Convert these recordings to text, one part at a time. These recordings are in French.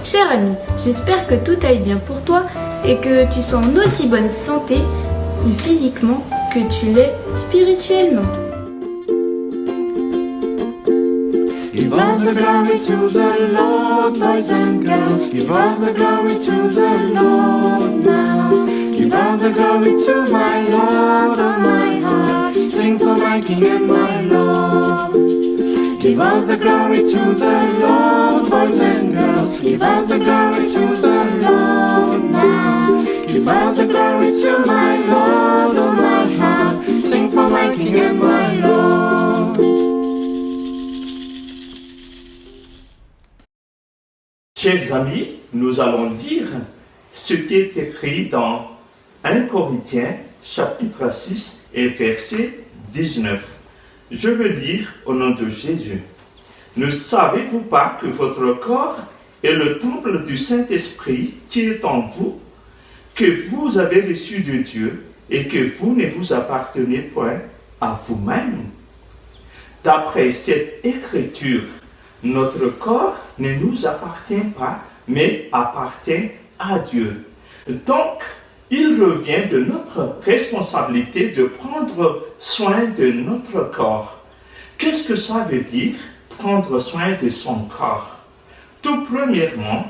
Cher ami, j'espère que tout aille bien pour toi et que tu sois en aussi bonne santé physiquement que tu l'es spirituellement. Give all the glory to the Lord, boys and girls. Give all the glory to the Lord now. Give all the glory to my Lord, oh my heart. Sing for my King and my Lord. Give all the glory to the Lord, boys and girls. Give all the glory to the Lord now. Give all the glory to my Lord, oh my heart. Sing for my King and my Lord. Chers amis, nous allons lire ce qui est écrit dans 1 Corinthiens chapitre 6 et verset 19. Je veux lire au nom de Jésus. Ne savez-vous pas que votre corps est le temple du Saint-Esprit qui est en vous, que vous avez reçu de Dieu et que vous ne vous appartenez point à vous-même? D'après cette écriture, notre corps ne nous appartient pas, mais appartient à Dieu. Donc, il revient de notre responsabilité de prendre soin de notre corps. Qu'est-ce que ça veut dire, prendre soin de son corps? Tout premièrement,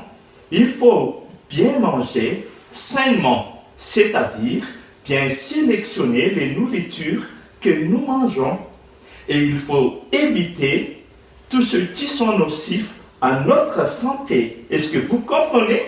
il faut bien manger sainement, c'est-à-dire bien sélectionner les nourritures que nous mangeons. Et il faut éviter tous ceux qui sont nocifs à notre santé. Est-ce que vous comprenez?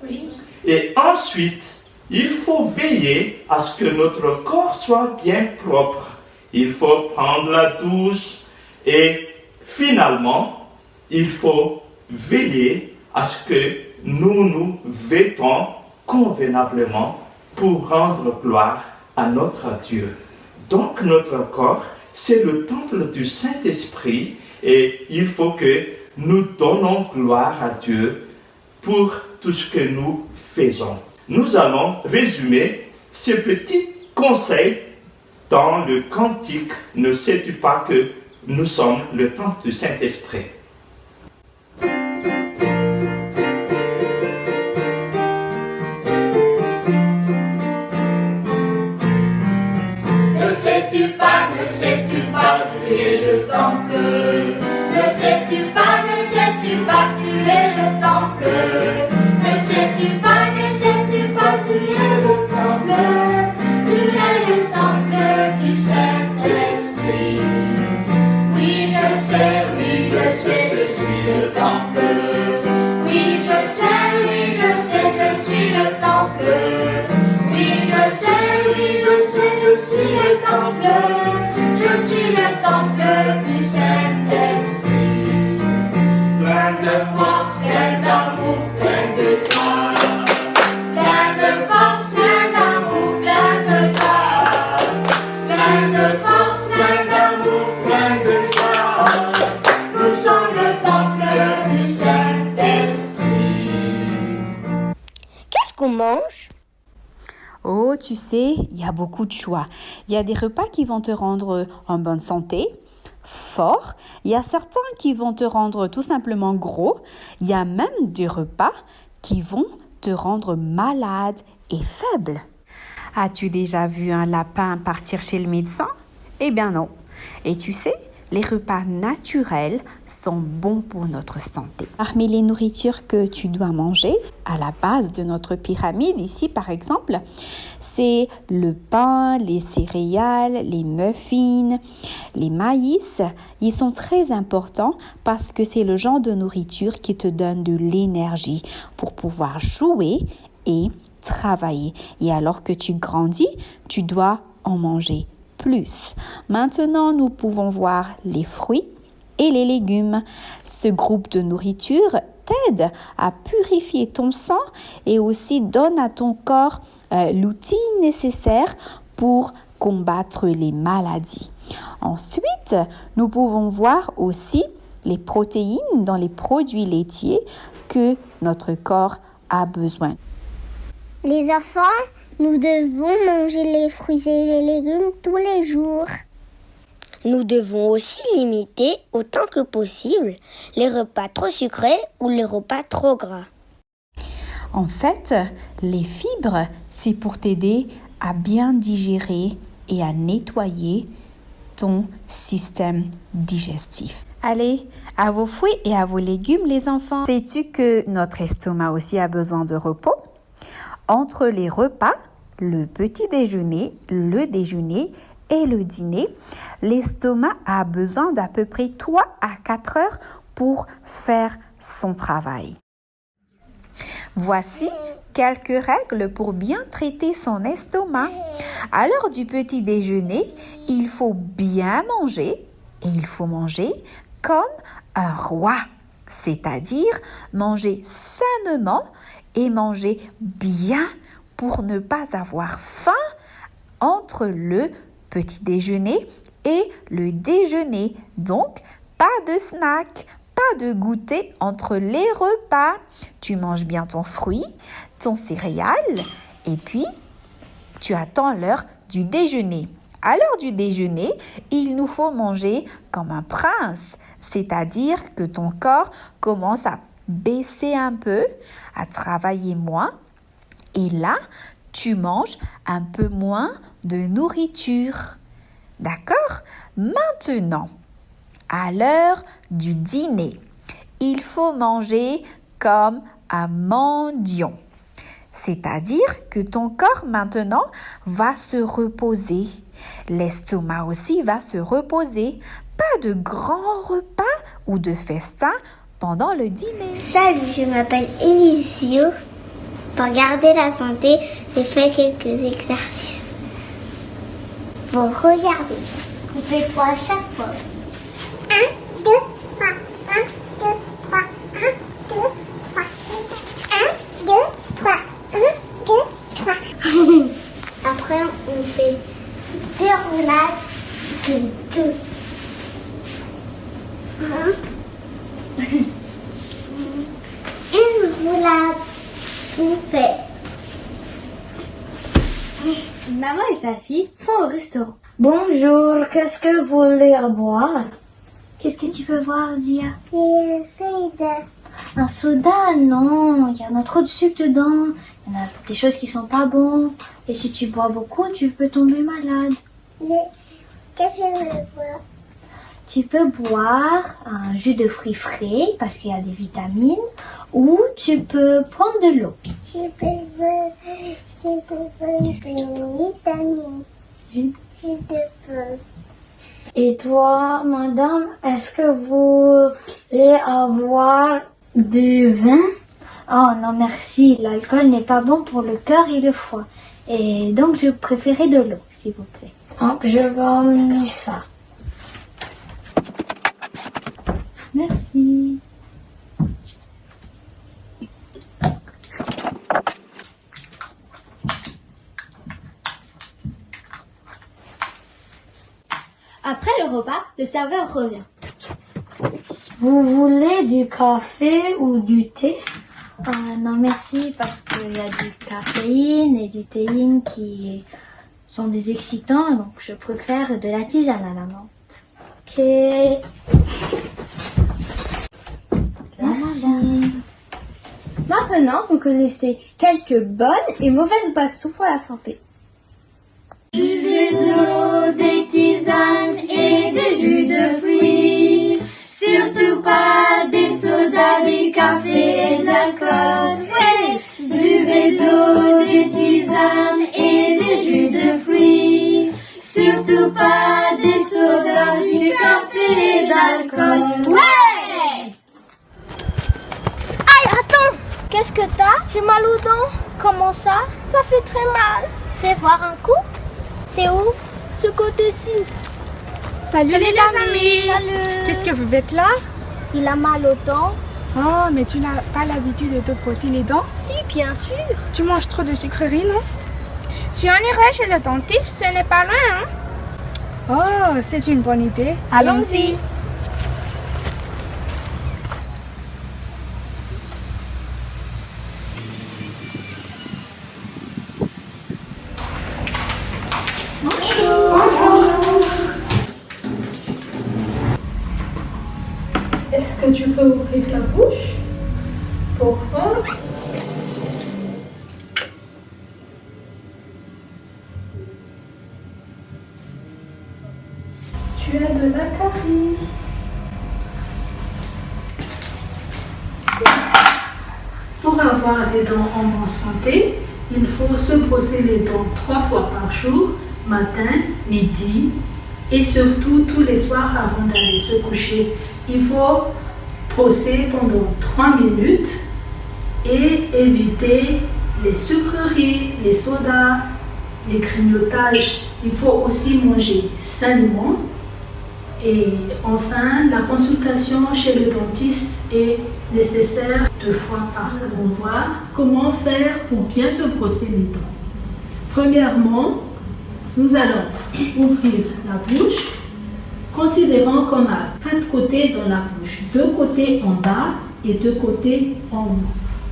Oui. Et ensuite, il faut veiller à ce que notre corps soit bien propre. Il faut prendre la douche et finalement, il faut veiller à ce que nous nous vêtons convenablement pour rendre gloire à notre Dieu. Donc notre corps, c'est le temple du Saint-Esprit et il faut que nous donnons gloire à Dieu pour tout ce que nous faisons. Nous allons résumer ces petits conseils dans le cantique « Ne sais-tu pas que nous sommes le temple du Saint-Esprit » Ne sais-tu pas, tu es le temple. Ne sais-tu pas, tu es le temple. Ne sais-tu pas, tu es le temple. Tu es le temple du Saint-Esprit. Oui, je suis le temple. Oui, je suis le temple. Oui, je suis le temple. Je suis le temple du Saint-Esprit. Plein de force, plein d'amour, plein de joie. Plein de force, plein d'amour, plein de joie. Plein de force, plein d'amour, plein de joie. Nous sommes le temple du Saint-Esprit. Qu'est-ce qu'on mange? Oh, tu sais, il y a beaucoup de choix. Il y a des repas qui vont te rendre en bonne santé, fort. Il y a certains qui vont te rendre tout simplement gros. Il y a même des repas qui vont te rendre malade et faible. As-tu déjà vu un lapin partir chez le médecin? Eh bien non. Et tu sais, les repas naturels sont bons pour notre santé. Parmi les nourritures que tu dois manger, à la base de notre pyramide, ici par exemple, c'est le pain, les céréales, les muffins, les maïs. Ils sont très importants parce que c'est le genre de nourriture qui te donne de l'énergie pour pouvoir jouer et travailler. Et alors que tu grandis, tu dois en manger plus. Maintenant, nous pouvons voir les fruits et les légumes. Ce groupe de nourriture t'aide à purifier ton sang et aussi donne à ton corps l'outil nécessaire pour combattre les maladies. Ensuite, nous pouvons voir aussi les protéines dans les produits laitiers que notre corps a besoin. Les enfants, nous devons manger les fruits et les légumes tous les jours. Nous devons aussi limiter autant que possible les repas trop sucrés ou les repas trop gras. En fait, les fibres, c'est pour t'aider à bien digérer et à nettoyer ton système digestif. Allez, à vos fruits et à vos légumes, les enfants. Sais-tu que notre estomac aussi a besoin de repos? Entre les repas, le petit déjeuner, le déjeuner et le dîner, l'estomac a besoin d'à peu près 3 à 4 heures pour faire son travail. Voici quelques règles pour bien traiter son estomac. À l'heure du petit déjeuner, il faut bien manger et il faut manger comme un roi, c'est-à-dire manger sainement et manger bien pour ne pas avoir faim entre le petit déjeuner et le déjeuner. Donc, pas de snack, pas de goûter entre les repas. Tu manges bien ton fruit, ton céréale et puis tu attends l'heure du déjeuner. À l'heure du déjeuner, il nous faut manger comme un prince, c'est-à-dire que ton corps commence à baisser un peu, à travailler moins et là, tu manges un peu moins de nourriture. D'accord? Maintenant, à l'heure du dîner, il faut manger comme un mendiant. C'est-à-dire que ton corps maintenant va se reposer. L'estomac aussi va se reposer. Pas de grands repas ou de festins pendant le dîner. Salut, je m'appelle Elisio. Pour garder la santé, j'ai fait quelques exercices. Bon, regardez. Fais-toi à chaque fois. 1, 2, 3, 1, 2, 3, 1, 2, 3, 1, 2, 3, 1, 2, 3. Après, on fait 2 roulades de 2. 1 roulade. On fait. Maman et sa fille sont au restaurant. Bonjour, qu'est-ce que vous voulez boire? Qu'est-ce que tu veux boire, Zia? Un soda, non, il y en a trop de sucre dedans. Il y en a des choses qui sont pas bonnes. Et si tu bois beaucoup, tu peux tomber malade. Qu'est-ce que je veux boire? Tu peux boire un jus de fruits frais parce qu'il y a des vitamines. Ou tu peux prendre de l'eau. Je peux boire des vitamines. Je peux. Et toi, madame, est-ce que vous voulez avoir du vin? Oh non, merci. L'alcool n'est pas bon pour le cœur et le foie. Et donc, je préférais de l'eau, s'il vous plaît. Donc, je vais emmener ça. Merci. Après le repas, le serveur revient. Vous voulez du café ou du thé? Non, merci, parce qu'il y a du caféine et du théine qui sont des excitants, donc je préfère de la tisane à la menthe. Ok. Merci. Maintenant, vous connaissez quelques bonnes et mauvaises boissons pour la santé. Buvez de l'eau, des tisanes et des jus de fruits. Surtout pas des sodas, du café et de l'alcool. Ouais. Buvez de l'eau, des tisanes et des jus de fruits. Surtout pas des sodas, du café et de l'alcool. Ouais. Aïe, attends! Qu'est-ce que t'as? J'ai mal aux dents. Comment ça? Ça fait très mal. Fais voir un coup. C'est où? Ce côté-ci. Salut les amis. Salut. Qu'est-ce que vous faites là? Il a mal aux dents. Oh, mais tu n'as pas l'habitude de te brosser les dents? Si, bien sûr. Tu manges trop de sucreries, non? Si on irait chez le dentiste, ce n'est pas loin, hein? Oh, c'est une bonne idée. Allons-y. Est-ce que tu peux ouvrir la bouche? Pourquoi? Pour avoir des dents en bonne santé, il faut se brosser les dents 3 fois par jour, matin, midi et surtout tous les soirs avant d'aller se coucher. Il faut brosser pendant 3 minutes et éviter les sucreries, les sodas, les grignotages. Il faut aussi manger sainement. Et enfin, la consultation chez le dentiste est nécessaire 2 fois par an. On va voir comment faire pour bien se brosser les dents. Premièrement, nous allons ouvrir la bouche, considérant qu'on a 4 côtés dans la bouche, 2 côtés en bas et 2 côtés en haut.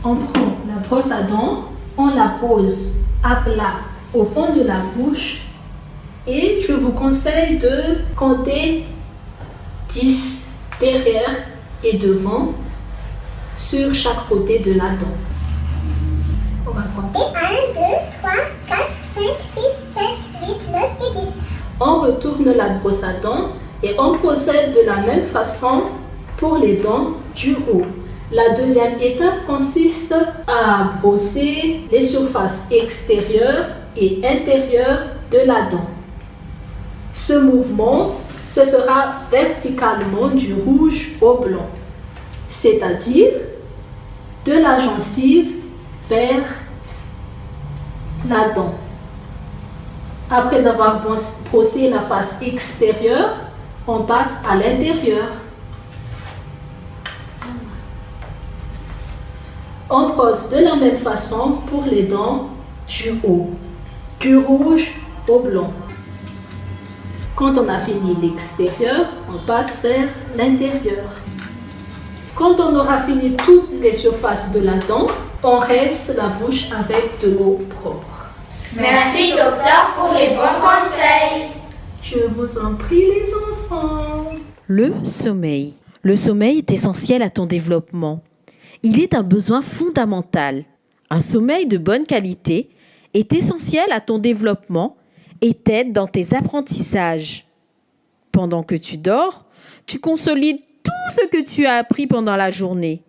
On prend la brosse à dents, on la pose à plat au fond de la bouche et je vous conseille de compter 10 derrière et devant sur chaque côté de la dent. On va compter. 1, 2, 3, 4, 5, 6, 7, 8, 9 et 10. On retourne la brosse à dents et on procède de la même façon pour les dents du haut. La deuxième étape consiste à brosser les surfaces extérieures et intérieures de la dent. Ce mouvement se fera verticalement du rouge au blanc, c'est-à-dire de la gencive vers la dent. Après avoir brossé la face extérieure, on passe à l'intérieur. On brosse de la même façon pour les dents du haut, du rouge au blanc. Quand on a fini l'extérieur, on passe vers l'intérieur. Quand on aura fini toutes les surfaces de la dent, on reste la bouche avec de l'eau propre. Merci docteur pour les bons conseils. Je vous en prie les enfants. Le sommeil. Le sommeil est essentiel à ton développement. Il est un besoin fondamental. Un sommeil de bonne qualité est essentiel à ton développement et t'aide dans tes apprentissages. Pendant que tu dors, tu consolides tout ce que tu as appris pendant la journée.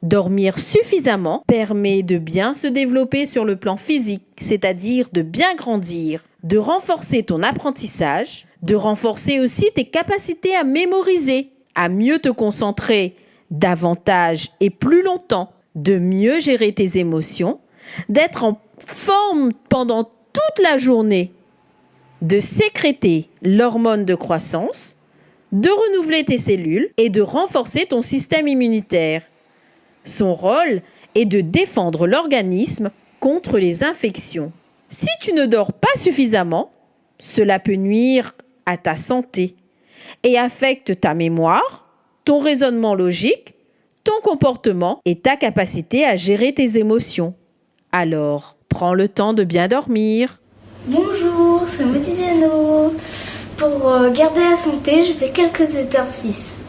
Dormir suffisamment permet de bien se développer sur le plan physique, c'est-à-dire de bien grandir, de renforcer ton apprentissage, de renforcer aussi tes capacités à mémoriser, à mieux te concentrer davantage et plus longtemps, de mieux gérer tes émotions, d'être en forme pendant toute la journée, de sécréter l'hormone de croissance, de renouveler tes cellules et de renforcer ton système immunitaire. Son rôle est de défendre l'organisme contre les infections. Si tu ne dors pas suffisamment, cela peut nuire à ta santé et affecte ta mémoire, ton raisonnement logique, ton comportement et ta capacité à gérer tes émotions. Alors, prends le temps de bien dormir. Bonjour, c'est Motiziano. Pour garder la santé, je fais quelques exercices.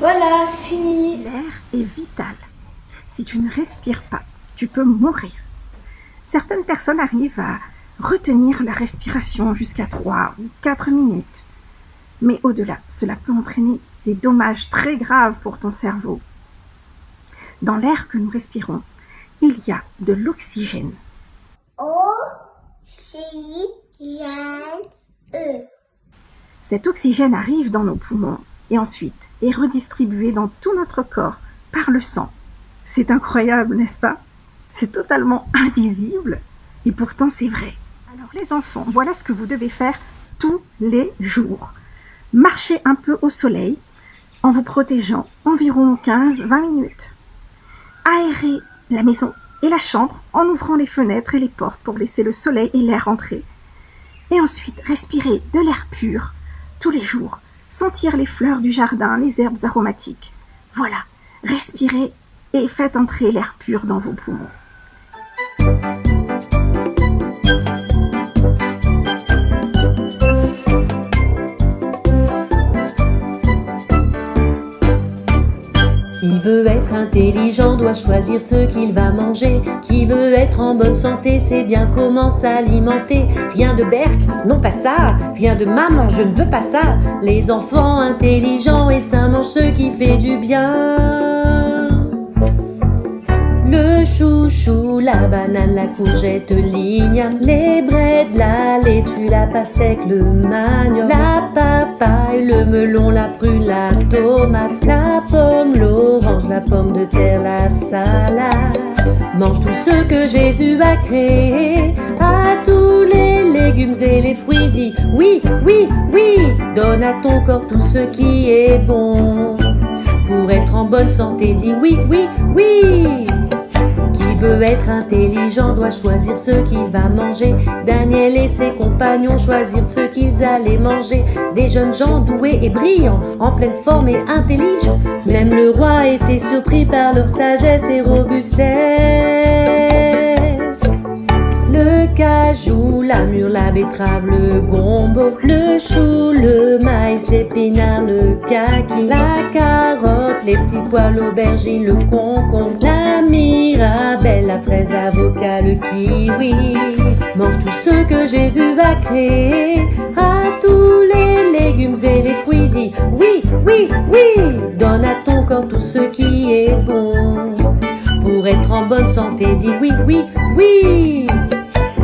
Voilà, c'est fini. L'air est vital. Si tu ne respires pas, tu peux mourir. Certaines personnes arrivent à retenir la respiration jusqu'à 3 ou 4 minutes. Mais au-delà, cela peut entraîner des dommages très graves pour ton cerveau. Dans l'air que nous respirons, il y a de l'oxygène. Oxygène. Cet oxygène arrive dans nos poumons et ensuite est redistribué dans tout notre corps par le sang. C'est incroyable, n'est-ce pas? C'est totalement invisible et pourtant c'est vrai. Alors les enfants, voilà ce que vous devez faire tous les jours. Marchez un peu au soleil en vous protégeant environ 15-20 minutes. Aérez la maison et la chambre en ouvrant les fenêtres et les portes pour laisser le soleil et l'air entrer. Et ensuite, respirez de l'air pur tous les jours. Sentir les fleurs du jardin, les herbes aromatiques. Voilà, respirez et faites entrer l'air pur dans vos poumons. Qui veut être intelligent doit choisir ce qu'il va manger. Qui veut être en bonne santé sait bien comment s'alimenter. Rien de berk, non pas ça. Rien de maman, je ne veux pas ça. Les enfants intelligents et sains mangent ce qui fait du bien. Le chouchou, la banane, la courgette, l'igname, les breads, la laitue, la pastèque, le manioc, la papaye, le melon, la prune, la tomate, la pomme, l'orange, la pomme de terre, la salade. Mange tout ce que Jésus a créé, à tous les légumes et les fruits. Dis oui, oui, oui. Donne à ton corps tout ce qui est bon. Pour être en bonne santé, dis oui, oui, oui. Qui veut être intelligent doit choisir ce qu'il va manger. Daniel et ses compagnons choisirent ce qu'ils allaient manger. Des jeunes gens doués et brillants, en pleine forme et intelligents. Même le roi était surpris par leur sagesse et robustesse. Le cajou, la mûre, la betterave, le gombo, le chou, le maïs, l'épinard, le kaki, la carotte, les petits pois, l'aubergine, le concombre, la mirabelle, la fraise, l'avocat, le kiwi. Mange tout ce que Jésus a créé, à tous les légumes et les fruits. Dis oui, oui, oui. Donne à ton corps tout ce qui est bon. Pour être en bonne santé, dis oui, oui, oui.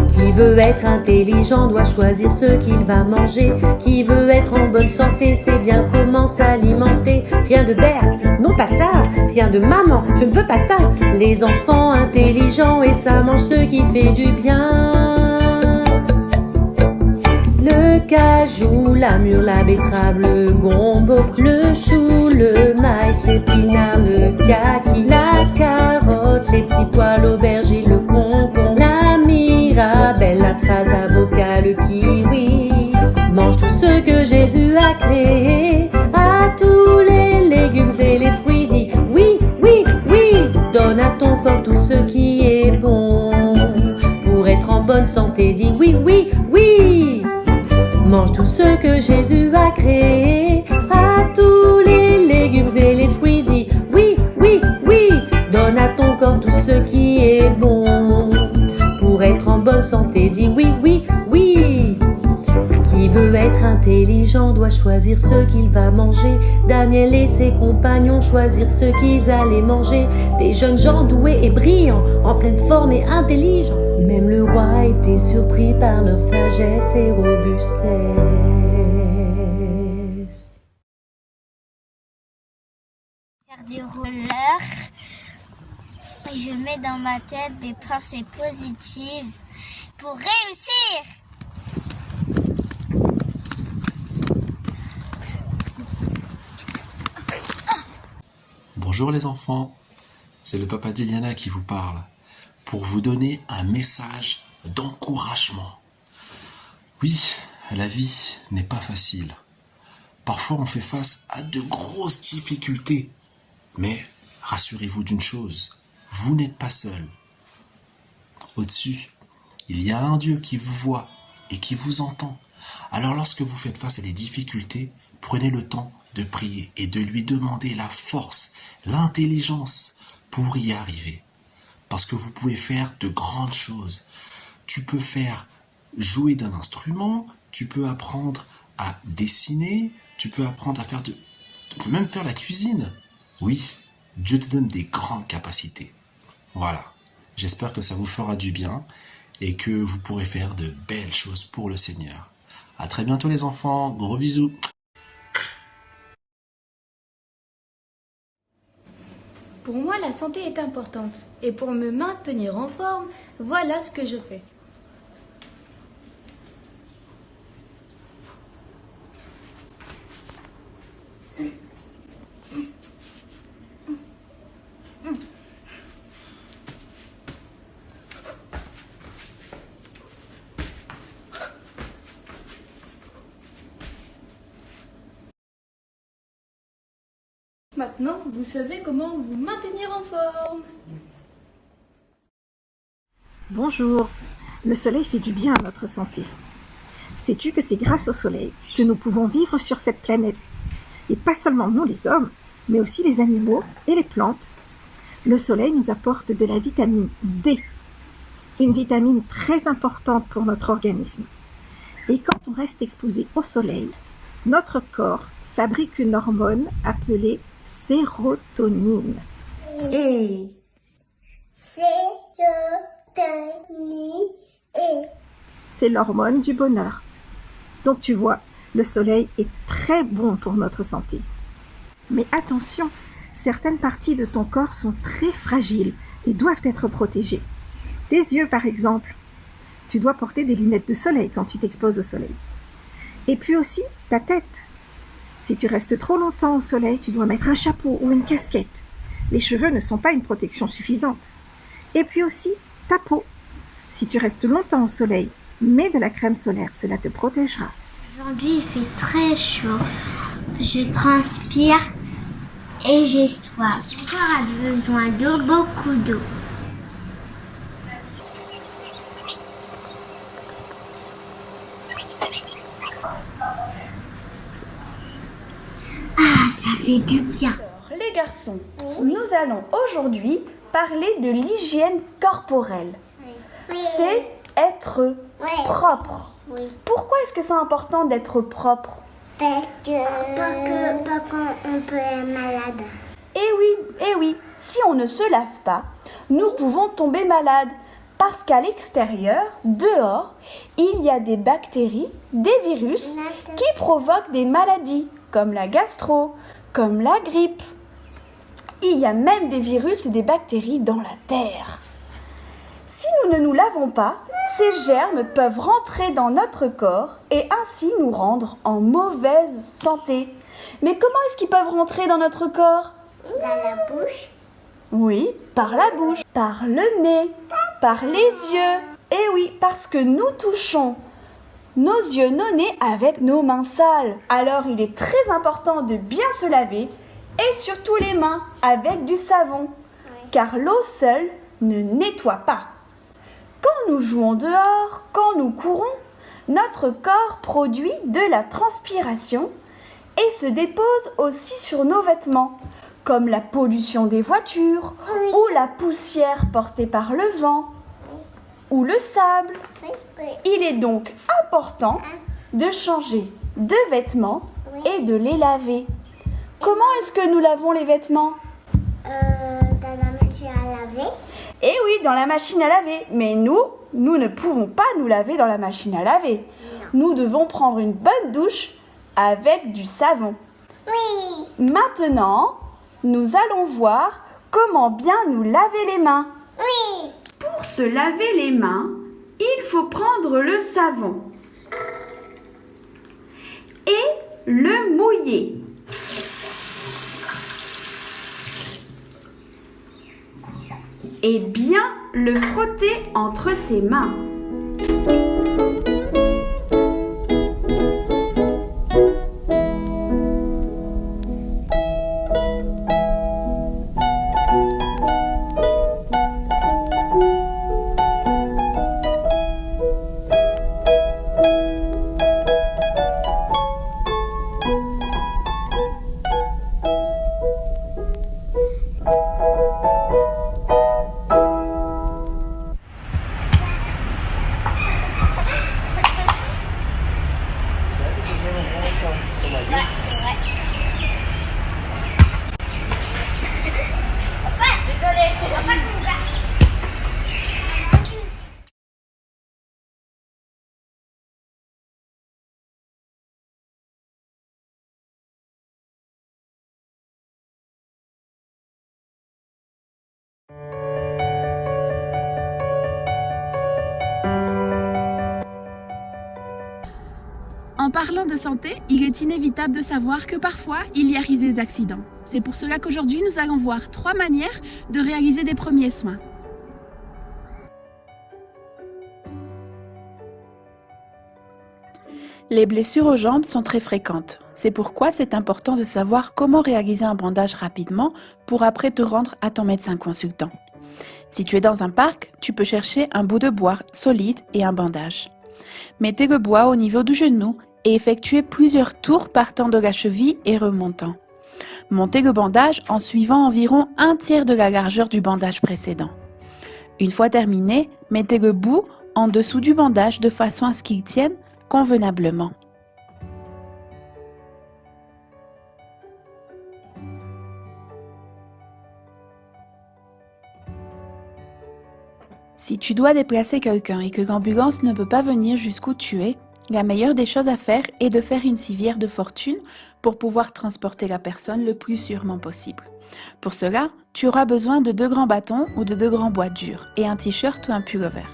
Qui veut être intelligent doit choisir ce qu'il va manger. Qui veut être en bonne santé sait bien comment s'alimenter. Rien de berk, non pas ça. Rien de maman, je ne veux pas ça. Les enfants intelligents et ça mange ce qui fait du bien. Le cajou, la mûre, la betterave, le gombo, le chou, le maïs, l'épinard, le kaki, la carotte, les petits pois, l'aubergine, le concombre, la mirabelle, la fraise, l'avocat, le kiwi. Mange tout ce que Jésus a créé, à tous les légumes et les fruits. Dis oui, oui, oui. Donne à ton corps tout ce qui est bon. Pour être en bonne santé, dis oui, oui, oui. Mange tout ce que Jésus a créé, à tous les légumes et les fruits. Dis oui, oui, oui. Donne à ton corps tout ce qui est bon. Pour être en bonne santé, dis oui, oui, oui. Qui veut être intelligent doit choisir ce qu'il va manger. Daniel et ses compagnons choisirent ce qu'ils allaient manger. Des jeunes gens doués et brillants, en pleine forme et intelligents. Même le roi était surpris par leur sagesse et robustesse. Faire du roller et je mets dans ma tête des pensées positives pour réussir. Bonjour les enfants, c'est le papa d'Eliana qui vous parle pour vous donner un message d'encouragement. Oui, la vie n'est pas facile. Parfois on fait face à de grosses difficultés. Mais rassurez-vous d'une chose, vous n'êtes pas seul. Au-dessus, il y a un Dieu qui vous voit et qui vous entend. Alors lorsque vous faites face à des difficultés, prenez le temps de prier et de lui demander la force, l'intelligence pour y arriver. Parce que vous pouvez faire de grandes choses. Tu peux faire jouer d'un instrument, tu peux apprendre à dessiner, tu peux apprendre à faire tu peux même faire la cuisine. Oui, Dieu te donne des grandes capacités. Voilà, j'espère que ça vous fera du bien et que vous pourrez faire de belles choses pour le Seigneur. À très bientôt les enfants, gros bisous. Pour moi, la santé est importante. Et pour me maintenir en forme, voilà ce que je fais. Maintenant, vous savez comment vous maintenir en forme. Bonjour. Le soleil fait du bien à notre santé. Sais-tu que c'est grâce au soleil que nous pouvons vivre sur cette planète? Et pas seulement nous les hommes, mais aussi les animaux et les plantes. Le soleil nous apporte de la vitamine D, une vitamine très importante pour notre organisme. Et quand on reste exposé au soleil, notre corps fabrique une hormone appelée sérotonine. Sérotonine. C'est l'hormone du bonheur. Donc tu vois, le soleil est très bon pour notre santé. Mais attention, certaines parties de ton corps sont très fragiles et doivent être protégées. Tes yeux par exemple. Tu dois porter des lunettes de soleil quand tu t'exposes au soleil. Et puis aussi ta tête. Si tu restes trop longtemps au soleil, tu dois mettre un chapeau ou une casquette. Les cheveux ne sont pas une protection suffisante. Et puis aussi ta peau. Si tu restes longtemps au soleil, mets de la crème solaire, cela te protégera. Aujourd'hui, il fait très chaud. Je transpire et j'ai soif. Mon corps a besoin d'eau, beaucoup d'eau. Ah, ça fait du bien. Alors, les garçons, nous allons aujourd'hui parler de l'hygiène corporelle. C'est être propre. Pourquoi est-ce que c'est important d'être propre? Parce qu'on peut être malade. Eh oui, si on ne se lave pas, nous pouvons tomber malades. Parce qu'à l'extérieur, dehors, il y a des bactéries, des virus qui provoquent des maladies, comme la gastro, comme la grippe. Il y a même des virus et des bactéries dans la terre. Si nous ne nous lavons pas, ces germes peuvent rentrer dans notre corps et ainsi nous rendre en mauvaise santé. Mais comment est-ce qu'ils peuvent rentrer dans notre corps? Dans la bouche. Oui, par la bouche, par le nez, par les yeux. Et oui, parce que nous touchons nos yeux, nos nez avec nos mains sales. Alors il est très important de bien se laver et surtout les mains avec du savon. Car l'eau seule ne nettoie pas. Quand nous jouons dehors, quand nous courons, notre corps produit de la transpiration et se dépose aussi sur nos vêtements, comme la pollution des voitures ou la poussière portée par le vent ou le sable. Il est donc important de changer de vêtements et de les laver. Comment est-ce que nous lavons les vêtements? Dans la machine à laver. Eh oui, dans la machine à laver. Mais nous ne pouvons pas nous laver dans la machine à laver. Nous devons prendre une bonne douche avec du savon. Oui. Maintenant, nous allons voir comment bien nous laver les mains. Oui. Pour se laver les mains, il faut prendre le savon et le mouiller. Et bien le frotter entre ses mains. En parlant de santé, il est inévitable de savoir que parfois, il y arrive des accidents. C'est pour cela qu'aujourd'hui, nous allons voir 3 manières de réaliser des premiers soins. Les blessures aux jambes sont très fréquentes. C'est pourquoi c'est important de savoir comment réaliser un bandage rapidement pour après te rendre à ton médecin consultant. Si tu es dans un parc, tu peux chercher un bout de bois solide et un bandage. Mettez le bois au niveau du genou et effectuez plusieurs tours partant de la cheville et remontant. Montez le bandage en suivant environ un tiers de la largeur du bandage précédent. Une fois terminé, mettez le bout en dessous du bandage de façon à ce qu'il tienne convenablement. Si tu dois déplacer quelqu'un et que l'ambulance ne peut pas venir jusqu'où tu es, la meilleure des choses à faire est de faire une civière de fortune pour pouvoir transporter la personne le plus sûrement possible. Pour cela, tu auras besoin de 2 grands bâtons ou de 2 grands bois durs et un t-shirt ou un pullover.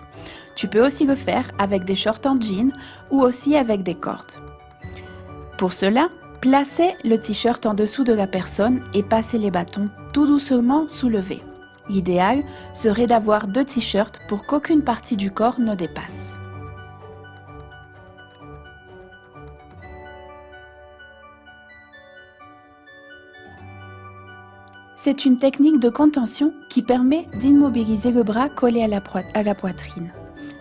Tu peux aussi le faire avec des shorts en jean ou aussi avec des cordes. Pour cela, placez le t-shirt en dessous de la personne et passez les bâtons tout doucement soulevés. L'idéal serait d'avoir 2 t-shirts pour qu'aucune partie du corps ne dépasse. C'est une technique de contention qui permet d'immobiliser le bras collé à la poitrine.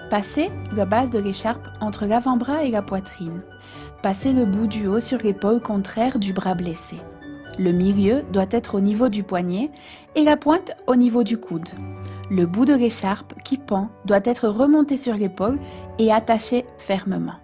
Passez la base de l'écharpe entre l'avant-bras et la poitrine. Passez le bout du haut sur l'épaule contraire du bras blessé. Le milieu doit être au niveau du poignet et la pointe au niveau du coude. Le bout de l'écharpe qui pend doit être remonté sur l'épaule et attaché fermement.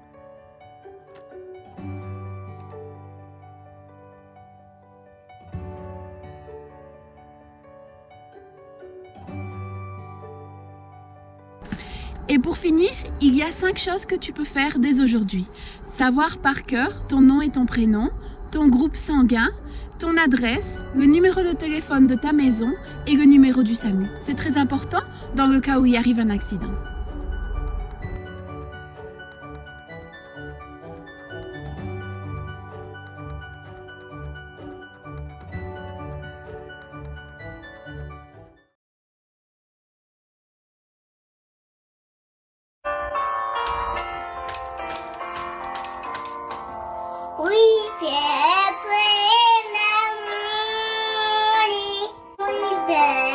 Et pour finir, il y a 5 choses que tu peux faire dès aujourd'hui. Savoir par cœur ton nom et ton prénom, ton groupe sanguin, ton adresse, le numéro de téléphone de ta maison et le numéro du SAMU. C'est très important dans le cas où il arrive un accident. Oui, Pierre, oui, belle,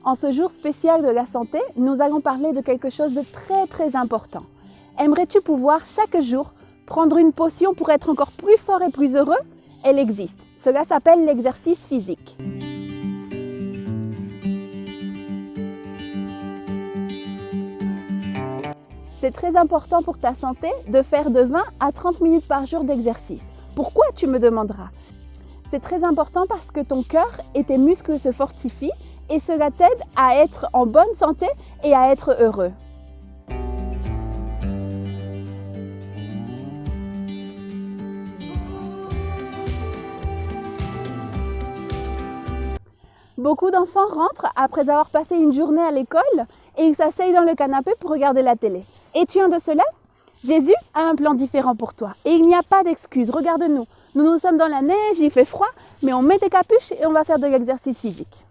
En ce jour spécial de la santé, nous allons parler de quelque chose de très important. Aimerais-tu pouvoir chaque jour prendre une potion pour être encore plus fort et plus heureux? Elle existe. Cela s'appelle l'exercice physique. C'est très important pour ta santé de faire de 20 à 30 minutes par jour d'exercice. Pourquoi, tu me demanderas? C'est très important parce que ton cœur et tes muscles se fortifient et cela t'aide à être en bonne santé et à être heureux. Beaucoup d'enfants rentrent après avoir passé une journée à l'école et ils s'asseyent dans le canapé pour regarder la télé. Es-tu un de ceux-là? Jésus a un plan différent pour toi et il n'y a pas d'excuse. Regarde-nous, nous sommes dans la neige, il fait froid, mais on met des capuches et on va faire de l'exercice physique.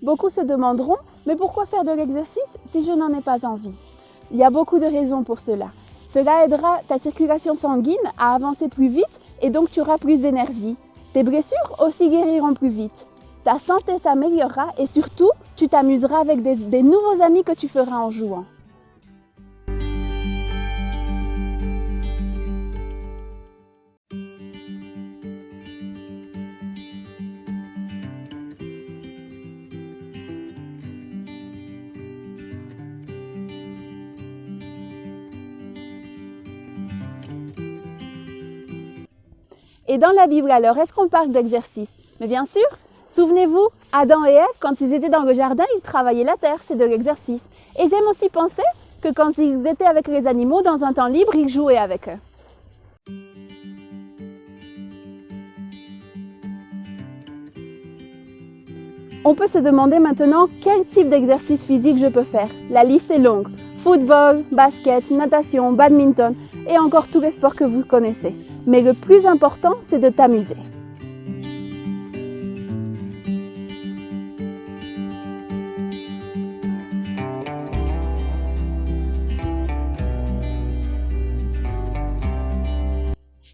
Beaucoup se demanderont, mais pourquoi faire de l'exercice si je n'en ai pas envie? Il y a beaucoup de raisons pour cela. Cela aidera ta circulation sanguine à avancer plus vite et donc tu auras plus d'énergie. Tes blessures aussi guériront plus vite. ta santé s'améliorera et surtout, tu t'amuseras avec des nouveaux amis que tu feras en jouant. Et dans la Bible alors, est-ce qu'on parle d'exercice? Mais bien sûr, souvenez-vous, Adam et Ève, quand ils étaient dans le jardin, ils travaillaient la terre, c'est de l'exercice. Et j'aime aussi penser que quand ils étaient avec les animaux, dans un temps libre, ils jouaient avec eux. On peut se demander maintenant quel type d'exercice physique je peux faire. La liste est longue. Football, basket, natation, badminton et encore tous les sports que vous connaissez. Mais le plus important, c'est de t'amuser.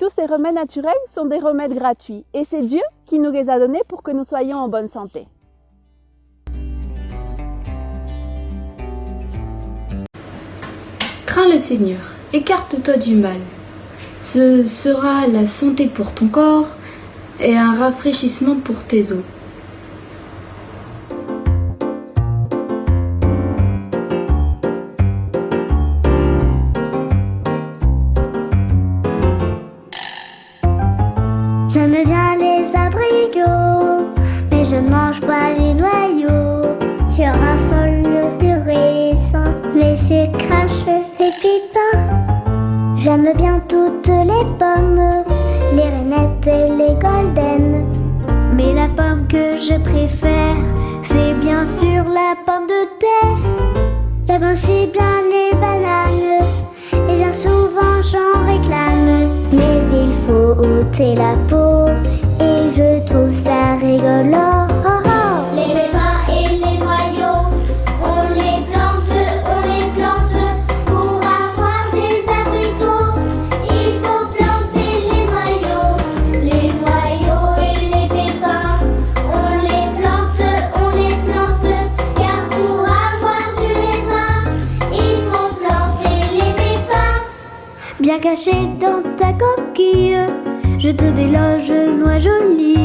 Tous ces remèdes naturels sont des remèdes gratuits et c'est Dieu qui nous les a donnés pour que nous soyons en bonne santé. Crains le Seigneur, écarte-toi du mal. Ce sera la santé pour ton corps et un rafraîchissement pour tes os. J'aime bien les abricots, mais je ne mange pas les noyaux. Je raffole du raisin, mais je crache les pépins. J'aime bien toutes les pommes, les rainettes et les golden. Mais la pomme que je préfère, c'est bien sûr la pomme de terre. J'aime aussi bien les bananes, et bien souvent j'en réclame. Mais il faut ôter la peau, et je trouve ça rigolo. Les pépins et les noyaux, on les plante pour avoir des abricots. Il faut planter les noyaux et les pépins. On les plante, car pour avoir du raisin, il faut planter les pépins. Bien caché dans ta coquille, je te déloge noix jolie.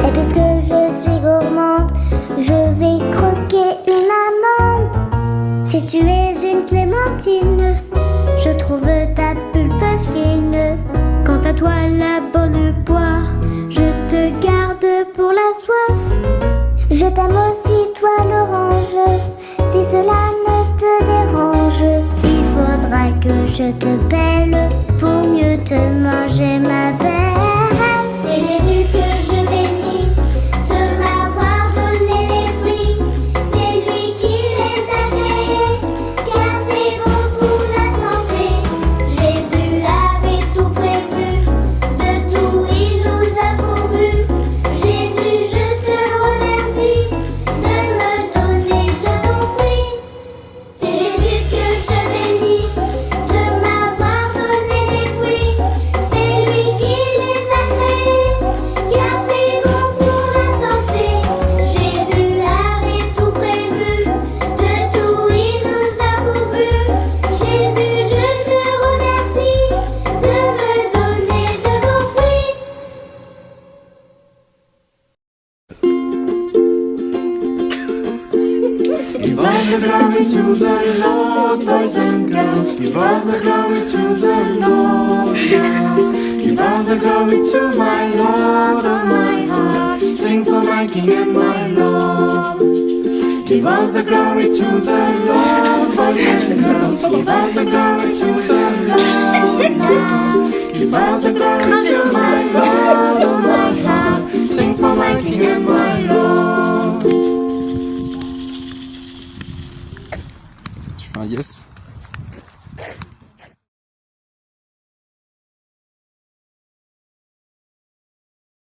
Et puisque je suis gourmande, je vais croquer une amande. Si tu es une clémentine, je trouve ta pulpe fine. Quant à toi la bonne poire, je te garde pour la soif. Je t'aime aussi toi l'orange, si cela ne te dérange. Il faudra que je te pèle pour mieux te manger ma belle. C'est Jésus que je bénis de m'avoir donné des fruits. C'est lui qui les a créés, car c'est bon pour la santé. Jésus avait tout prévu, de tout il nous a pourvu. Jésus, je te remercie de me donner de bons fruits. C'est Jésus que je bénis de m'avoir donné des fruits. C'est lui qui les a créés, car c'est bon pour la santé. Jésus avait tout prévu, de tout il nous a pourvu. Jésus, je te remercie de me donner de bons fruits. Give all the glory to the Lord, boys and girls. Give all the glory to the Lord now. Give all the glory to my Lord, oh my heart. Sing for my King and my Lord. Give all the glory to the Lord, boys and girls. Give all the glory to the Lord now. Give all the glory to my Lord, oh my heart. Sing for my King and my Lord. Tu fais un yes?